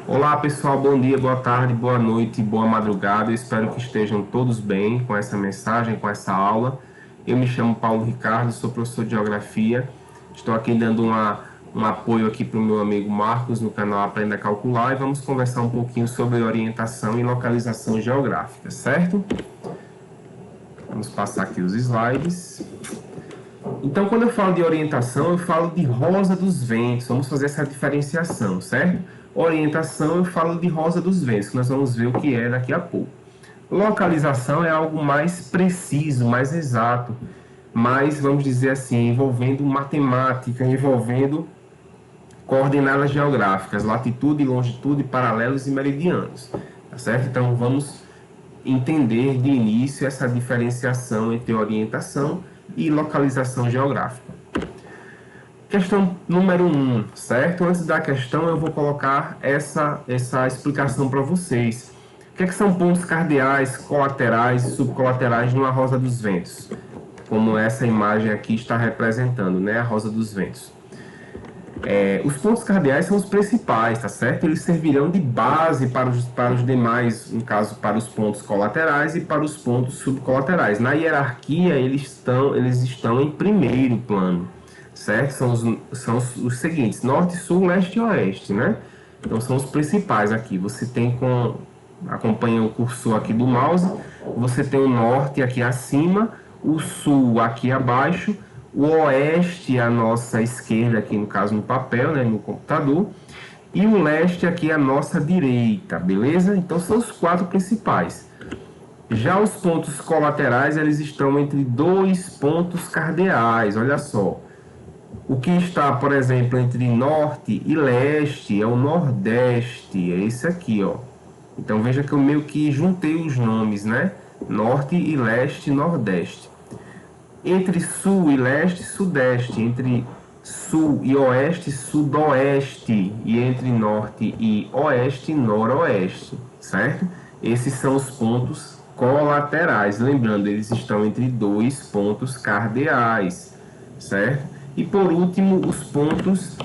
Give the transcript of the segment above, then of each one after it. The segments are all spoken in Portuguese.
Olá pessoal, bom dia, boa tarde, boa noite, boa madrugada. Eu espero que estejam todos bem com essa mensagem, com essa aula. Eu me chamo Paulo Ricardo, sou professor de Geografia. Estou aqui dando um apoio aqui para o meu amigo Marcos no canal Aprenda a Calcular e vamos conversar um pouquinho sobre orientação e localização geográfica, certo? Vamos passar aqui os slides. Então, quando eu falo de orientação, eu falo de rosa dos ventos. Vamos fazer essa diferenciação, certo? Orientação, eu falo de rosa dos ventos, que nós vamos ver o que é daqui a pouco. Localização é algo mais preciso, mais exato, mais, vamos dizer assim, envolvendo matemática, envolvendo coordenadas geográficas, latitude, longitude, paralelos e meridianos, tá certo? Então, vamos entender de início essa diferenciação entre orientação e localização geográfica. Questão número 1, certo? Antes da questão, eu vou colocar essa explicação para vocês. O que é que são pontos cardeais, colaterais e subcolaterais numa rosa dos ventos? Como essa imagem aqui está representando, né? A rosa dos ventos. Os pontos cardeais são os principais, tá certo? Eles servirão de base para os demais, no caso, para os pontos colaterais e para os pontos subcolaterais. Na hierarquia, eles estão em primeiro plano, certo? São os seguintes: norte, sul, leste e oeste, né? Então, são os principais aqui. Você tem acompanha o cursor aqui do mouse, você tem o norte aqui acima, o sul aqui abaixo, o oeste à nossa esquerda, aqui no caso no papel, né, no computador, e o leste aqui à nossa direita, beleza? Então são os quatro principais. Já os pontos colaterais, eles estão entre dois pontos cardeais, olha só. O que está, por exemplo, entre norte e leste é o nordeste, é esse aqui, ó. Então veja que eu meio que juntei os nomes, né? Norte e leste, nordeste. Entre sul e leste, sudeste. Entre sul e oeste, sudoeste. E entre norte e oeste, noroeste. Certo? Esses são os pontos colaterais. Lembrando, eles estão entre dois pontos cardeais. Certo? E por último, os pontos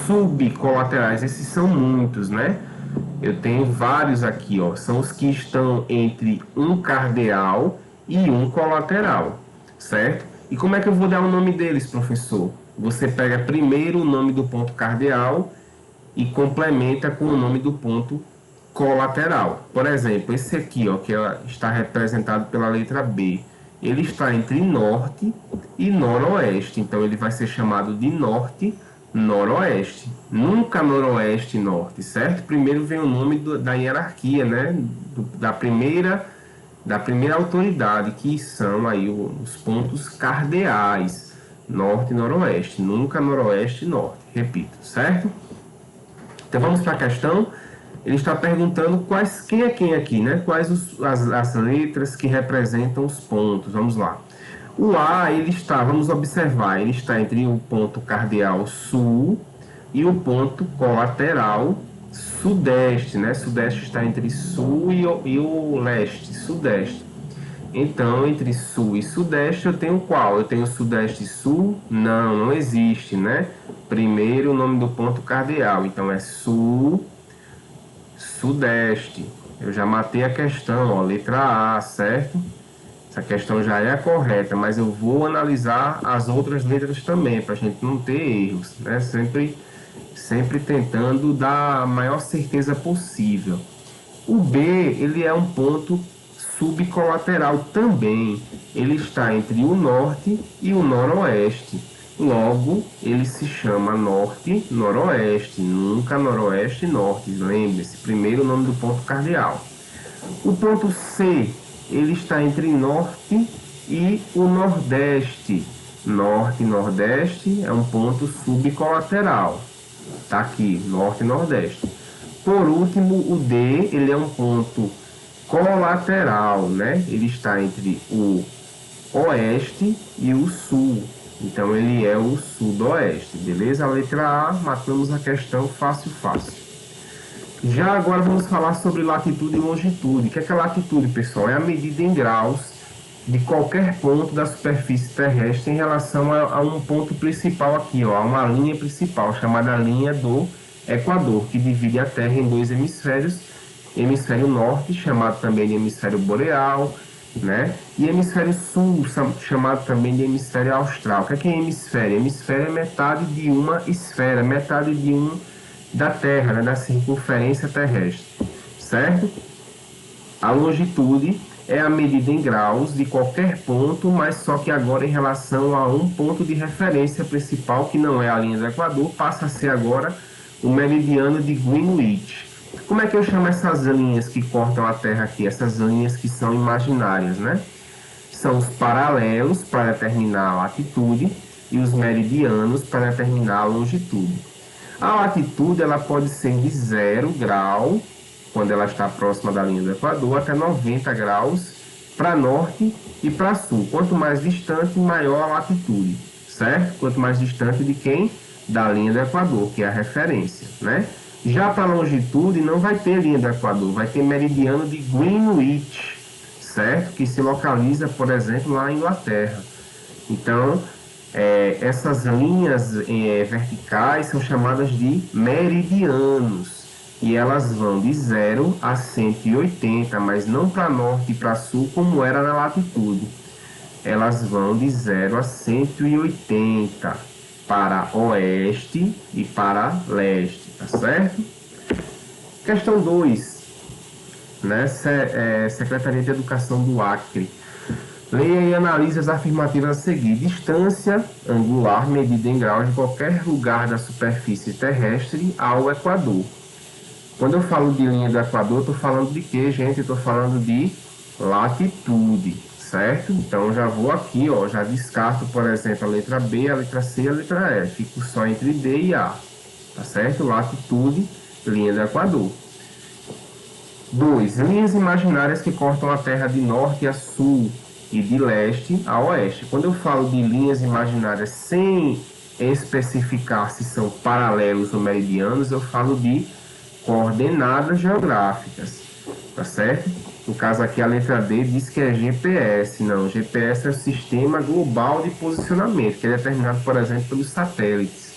subcolaterais. Esses são muitos, né? Eu tenho vários aqui, ó. São os que estão entre um cardeal e um colateral, certo? E como é que eu vou dar o nome deles, professor? Você pega primeiro o nome do ponto cardeal e complementa com o nome do ponto colateral. Por exemplo, esse aqui, ó, que está representado pela letra B, ele está entre norte e noroeste. Então, ele vai ser chamado de norte noroeste, nunca noroeste e norte, certo? Primeiro vem o nome da hierarquia, né? Da primeira autoridade, que são aí os pontos cardeais, norte e noroeste, nunca noroeste e norte, repito, certo? Então vamos para a questão. Ele está perguntando quem é quem aqui, né? Quais as letras que representam os pontos. Vamos lá. O A, vamos observar, ele está entre o ponto cardeal sul e o ponto colateral sudeste, né? Sudeste está entre sul e o leste, sudeste. Então, entre sul e sudeste, eu tenho qual? Eu tenho sudeste e sul? Não existe, né? Primeiro, o nome do ponto cardeal. Então, é sul, sudeste. Eu já matei a questão, ó, letra A, certo? Essa questão já é a correta, mas eu vou analisar as outras letras também, para a gente não ter erros, né? Sempre tentando dar a maior certeza possível. O B, ele é um ponto subcolateral também. Ele está entre o norte e o noroeste. Logo, ele se chama norte-noroeste, nunca noroeste-norte. Lembre-se, primeiro o nome do ponto cardeal. O ponto C, ele está entre norte e o nordeste. Norte e nordeste é um ponto subcolateral. Está aqui, norte e nordeste. Por último, o D, ele é um ponto colateral, né? Ele está entre o oeste e o sul. Então, ele é o sudoeste, beleza? A letra A, matamos a questão fácil. Já agora vamos falar sobre latitude e longitude. O que é latitude, pessoal? É a medida em graus de qualquer ponto da superfície terrestre em relação a um ponto principal aqui, ó, a uma linha principal, chamada linha do Equador, que divide a Terra em dois hemisférios, hemisfério norte, chamado também de hemisfério boreal, né? E hemisfério sul, chamado também de hemisfério austral. O que é hemisfério? Hemisfério é metade de uma esfera, metade de da Terra, né? Da circunferência terrestre, certo? A longitude é a medida em graus de qualquer ponto, mas só que agora em relação a um ponto de referência principal, que não é a linha do Equador, passa a ser agora o meridiano de Greenwich. Como é que eu chamo essas linhas que cortam a Terra aqui? Essas linhas que são imaginárias, né? São os paralelos para determinar a latitude e os meridianos para determinar a longitude. A latitude ela pode ser de 0 grau, quando ela está próxima da linha do Equador, até 90 graus para norte e para sul. Quanto mais distante, maior a latitude, certo? Quanto mais distante de quem? Da linha do Equador, que é a referência, né? Já para a longitude, não vai ter linha do Equador, vai ter meridiano de Greenwich, certo? Que se localiza, por exemplo, lá na Inglaterra. Então, essas linhas verticais são chamadas de meridianos e elas vão de 0 a 180, mas não para norte e para sul como era na latitude. Elas vão de 0 a 180 para oeste e para leste, tá certo? Questão 2, né? Secretaria de Educação do Acre. Leia e analise as afirmativas a seguir. Distância angular medida em graus de qualquer lugar da superfície terrestre ao Equador. Quando eu falo de linha do Equador, eu estou falando de quê, gente? Eu estou falando de latitude, certo? Então, já vou aqui, ó, já descarto, por exemplo, a letra B, a letra C e a letra E. Fico só entre D e A, tá certo? Latitude, linha do Equador. 2. Linhas imaginárias que cortam a Terra de norte a sul e de leste a oeste. Quando eu falo de linhas imaginárias sem especificar se são paralelos ou meridianos, eu falo de coordenadas geográficas, tá certo? No caso aqui a letra D diz que é GPS. Não, GPS é o Sistema Global de Posicionamento, que é determinado, por exemplo, pelos satélites,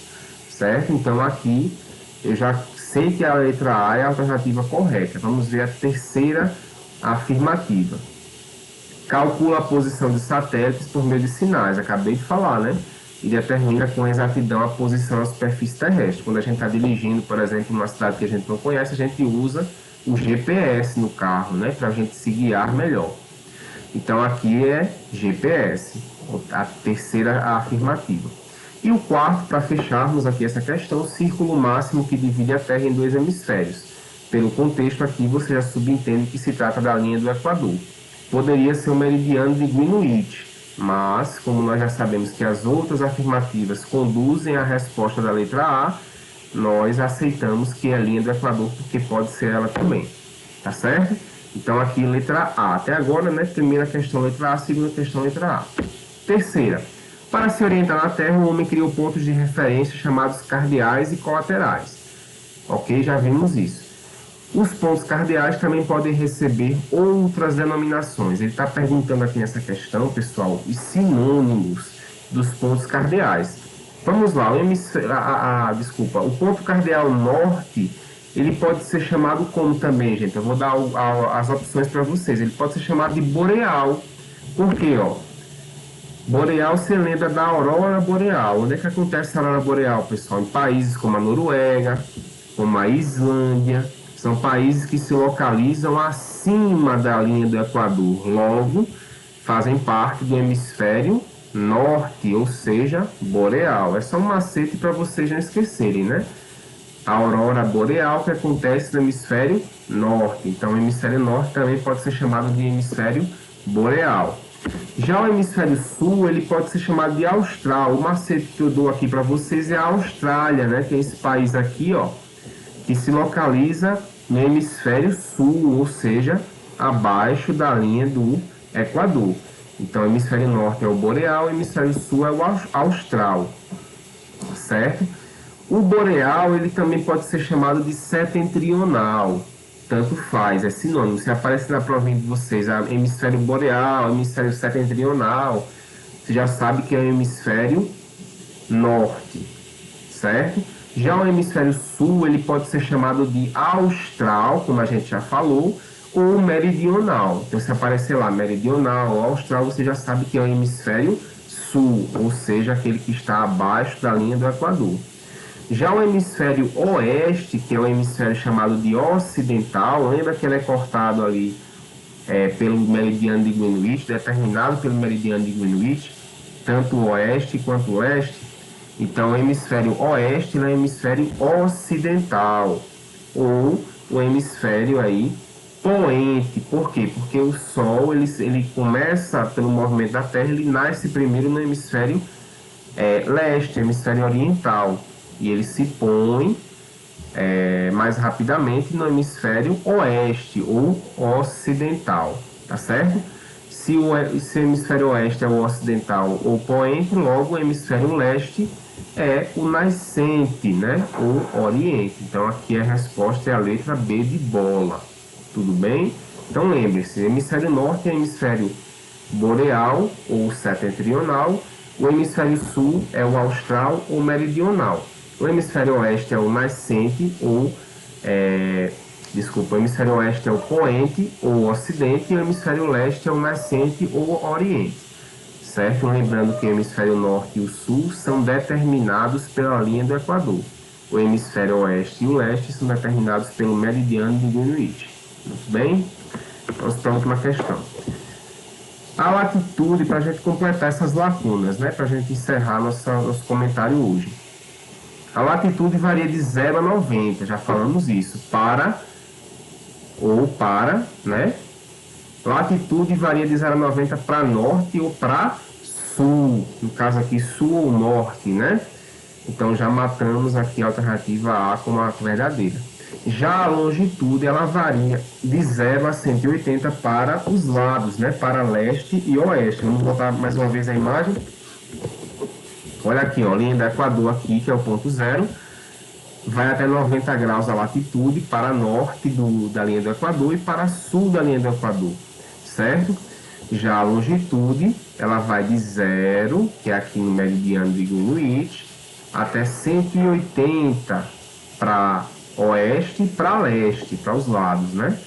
certo? Então aqui eu já sei que a letra A é a alternativa correta. Vamos ver a terceira afirmativa. Calcula a posição de satélites por meio de sinais, acabei de falar, né? E determina com exatidão a posição na superfície terrestre. Quando a gente está dirigindo, por exemplo, numa cidade que a gente não conhece, a gente usa o GPS no carro, né? Para a gente se guiar melhor. Então aqui é GPS, a terceira afirmativa. E o quarto, para fecharmos aqui essa questão, o círculo máximo que divide a Terra em dois hemisférios. Pelo contexto aqui, você já subentende que se trata da linha do Equador. Poderia ser o meridiano de Greenwich, mas, como nós já sabemos que as outras afirmativas conduzem à resposta da letra A, nós aceitamos que é a linha do Equador, porque pode ser ela também. Tá certo? Então, aqui, letra A. Até agora, né? Primeira questão, letra A. Segunda questão, letra A. Terceira. Para se orientar na Terra, o homem criou pontos de referência chamados cardeais e colaterais. Ok? Já vimos isso. Os pontos cardeais também podem receber outras denominações. Ele está perguntando aqui nessa questão, pessoal, os sinônimos dos pontos cardeais. Vamos lá, o ponto cardeal norte, ele pode ser chamado como também, gente? Eu vou dar as opções para vocês. Ele pode ser chamado de boreal. Por quê, ó? Boreal se lembra da aurora boreal. Onde é que acontece a aurora boreal, pessoal? Em países como a Noruega, como a Islândia. São países que se localizam acima da linha do Equador. Logo, fazem parte do hemisfério norte, ou seja, boreal. É só um macete para vocês não esquecerem, né? A aurora boreal que acontece no hemisfério norte. Então, o hemisfério norte também pode ser chamado de hemisfério boreal. Já o hemisfério sul, ele pode ser chamado de austral. O macete que eu dou aqui para vocês é a Austrália, né? Que é esse país aqui, ó, que se localiza no hemisfério sul, ou seja, abaixo da linha do Equador. Então, o hemisfério norte é o boreal, o hemisfério sul é o austral, certo? O boreal, ele também pode ser chamado de setentrional, tanto faz, é sinônimo. Se aparece na provinha de vocês, hemisfério boreal, hemisfério setentrional, você já sabe que é o hemisfério norte, certo? Já o hemisfério sul, ele pode ser chamado de austral, como a gente já falou, ou meridional. Então, se aparecer lá meridional ou austral, você já sabe que é o hemisfério sul, ou seja, aquele que está abaixo da linha do Equador. Já o hemisfério oeste, que é o hemisfério chamado de ocidental, lembra que ele é cortado ali pelo meridiano de Greenwich, determinado pelo meridiano de Greenwich, tanto o oeste quanto o leste. Então, o hemisfério oeste é o hemisfério ocidental, ou o hemisfério aí poente. Por quê? Porque o Sol, ele começa pelo movimento da Terra, ele nasce primeiro no hemisfério leste, hemisfério oriental, e ele se põe mais rapidamente no hemisfério oeste ou ocidental, tá certo? Se o hemisfério oeste é o ocidental ou poente, logo o hemisfério leste é o nascente, né? Ou oriente. Então aqui a resposta é a letra B de bola. Tudo bem? Então lembre-se, hemisfério norte é hemisfério boreal ou setentrional, o hemisfério sul é o austral ou meridional. O hemisfério oeste é o nascente ou o hemisfério oeste é o poente ou ocidente e o hemisfério leste é o nascente ou oriente. Certo? Lembrando que o hemisfério norte e o sul são determinados pela linha do Equador. O hemisfério oeste e o leste são determinados pelo meridiano de Greenwich. Muito bem? Vamos para a última questão. A latitude, para a gente completar essas lacunas, né? Para a gente encerrar nosso comentário hoje. A latitude varia de 0 a 90, já falamos isso, para, né? Latitude varia de 0 a 90 para norte ou para sul, no caso aqui sul ou norte, né? Então já matamos aqui a alternativa A como a verdadeira. Já a longitude, ela varia de 0 a 180 para os lados, né? Para leste e oeste. Vamos botar mais uma vez a imagem. Olha aqui, ó, linha do Equador aqui, que é o ponto 0. Vai até 90 graus a latitude para norte da linha do Equador e para sul da linha do Equador, certo? Já a longitude, ela vai de 0, que é aqui no meridiano de Greenwich, até 180 para oeste e para leste, para os lados, né?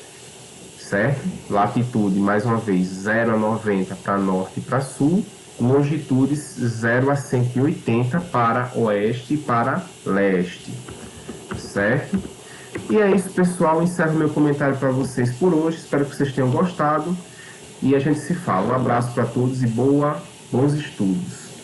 Certo? Latitude, mais uma vez, 0 a 90 para norte e para sul, longitudes 0 a 180 para oeste e para leste, certo? E é isso, pessoal, encerro meu comentário para vocês por hoje, espero que vocês tenham gostado e a gente se fala. Um abraço para todos e bons estudos.